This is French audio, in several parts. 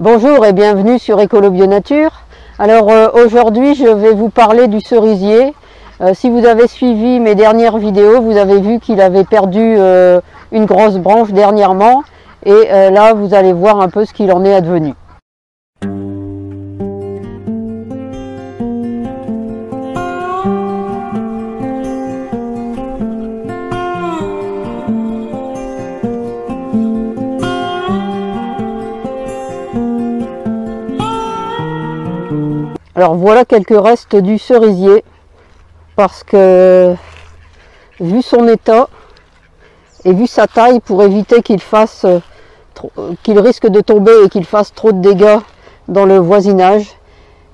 Bonjour et bienvenue sur Écolo Bio Nature. Alors aujourd'hui je vais vous parler du cerisier. Si vous avez suivi mes dernières vidéos, vous avez vu qu'il avait perdu une grosse branche dernièrement et là vous allez voir un peu ce qu'il en est advenu. Alors voilà quelques restes du cerisier, parce que vu son état et vu sa taille, pour éviter qu'il risque de tomber et qu'il fasse trop de dégâts dans le voisinage,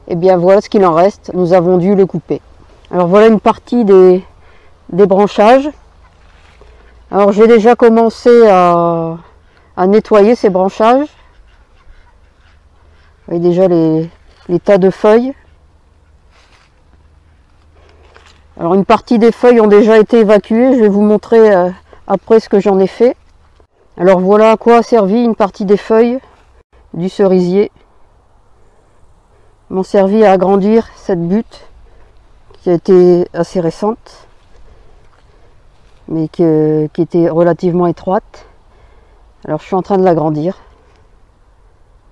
et bien voilà ce qu'il en reste. Nous avons dû le couper. Alors voilà une partie des branchages. Alors j'ai déjà commencé à nettoyer ces branchages. Vous voyez déjà les tas de feuilles. Alors une partie des feuilles ont déjà été évacuées, je vais vous montrer après ce que j'en ai fait. Alors voilà à quoi a servi une partie des feuilles du cerisier. M'ont servi à agrandir cette butte qui a été assez récente, mais qui était relativement étroite. Alors je suis en train de l'agrandir.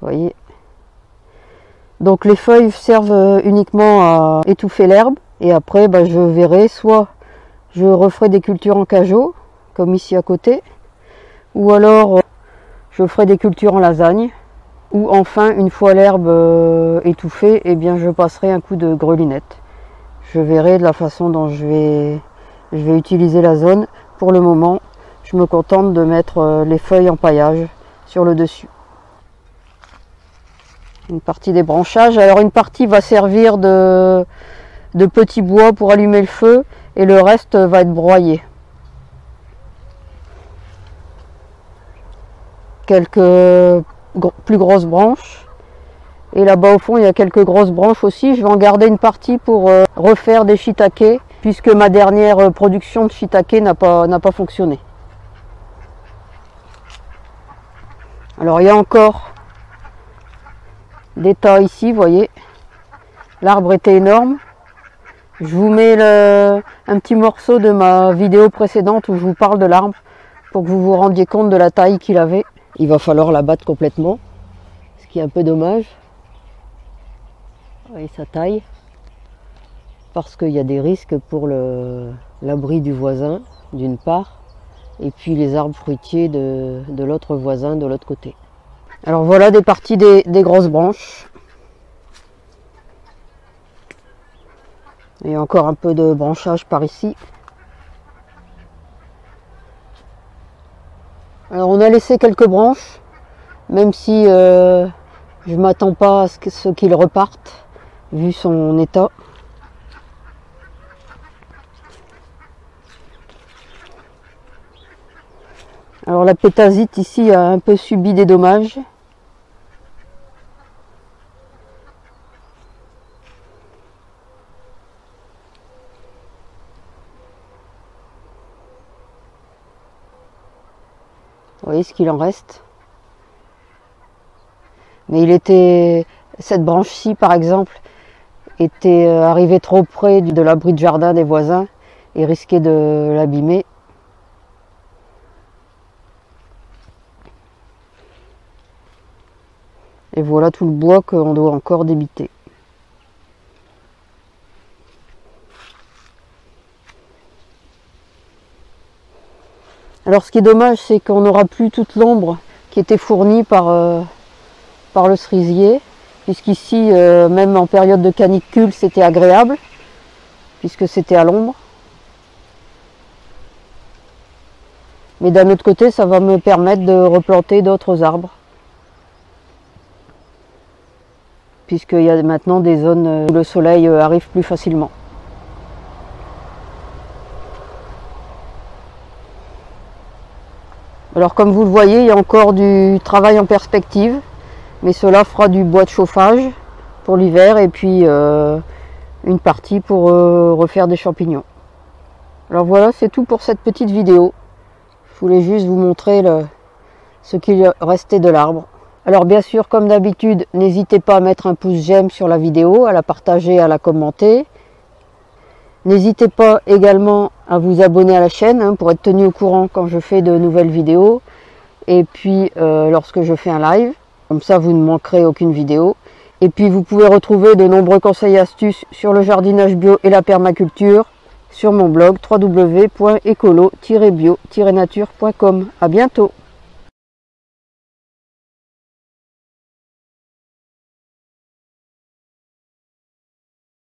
Vous voyez. Donc les feuilles servent uniquement à étouffer l'herbe. Et après, je verrai, soit je referai des cultures en cajot, comme ici à côté, ou alors je ferai des cultures en lasagne, ou enfin, une fois l'herbe étouffée, eh bien, je passerai un coup de grelinette. Je verrai de la façon dont je vais utiliser la zone. Pour le moment, je me contente de mettre les feuilles en paillage sur le dessus. Une partie des branchages. Alors une partie va servir de petits bois pour allumer le feu et le reste va être broyé. Quelques plus grosses branches et là-bas au fond il y a quelques grosses branches aussi. Je vais en garder une partie pour refaire des shiitake, puisque ma dernière production de shiitake n'a pas fonctionné. Alors il y a encore des tas ici, vous voyez, l'arbre était énorme. Je vous mets un petit morceau de ma vidéo précédente où je vous parle de l'arbre pour que vous vous rendiez compte de la taille qu'il avait. Il va falloir l'abattre complètement, ce qui est un peu dommage. Vous voyez sa taille, parce qu'il y a des risques pour l'abri du voisin d'une part, et puis les arbres fruitiers de l'autre voisin de l'autre côté. Alors voilà des parties des grosses branches. Et encore un peu de branchage par ici. Alors on a laissé quelques branches, même si je ne m'attends pas à ce qu'il reparte, vu son état. Alors la pétasite ici a un peu subi des dommages. Vous voyez ce qu'il en reste. Mais cette branche-ci par exemple était arrivée trop près de l'abri de jardin des voisins et risquait de l'abîmer. Et voilà tout le bois qu'on doit encore débiter. Alors ce qui est dommage, c'est qu'on n'aura plus toute l'ombre qui était fournie par le cerisier, puisqu'ici, même en période de canicule, c'était agréable, puisque c'était à l'ombre. Mais d'un autre côté, ça va me permettre de replanter d'autres arbres, puisqu'il y a maintenant des zones où le soleil arrive plus facilement. Alors comme vous le voyez, il y a encore du travail en perspective, mais cela fera du bois de chauffage pour l'hiver et puis une partie pour refaire des champignons. Alors voilà, c'est tout pour cette petite vidéo. Je voulais juste vous montrer ce qu'il restait de l'arbre. Alors bien sûr, comme d'habitude, n'hésitez pas à mettre un pouce j'aime sur la vidéo, à la partager, à la commenter. N'hésitez pas également à vous abonner à la chaîne pour être tenu au courant quand je fais de nouvelles vidéos. Et puis lorsque je fais un live, comme ça vous ne manquerez aucune vidéo. Et puis vous pouvez retrouver de nombreux conseils et astuces sur le jardinage bio et la permaculture sur mon blog www.ecolo-bio-nature.com. À bientôt.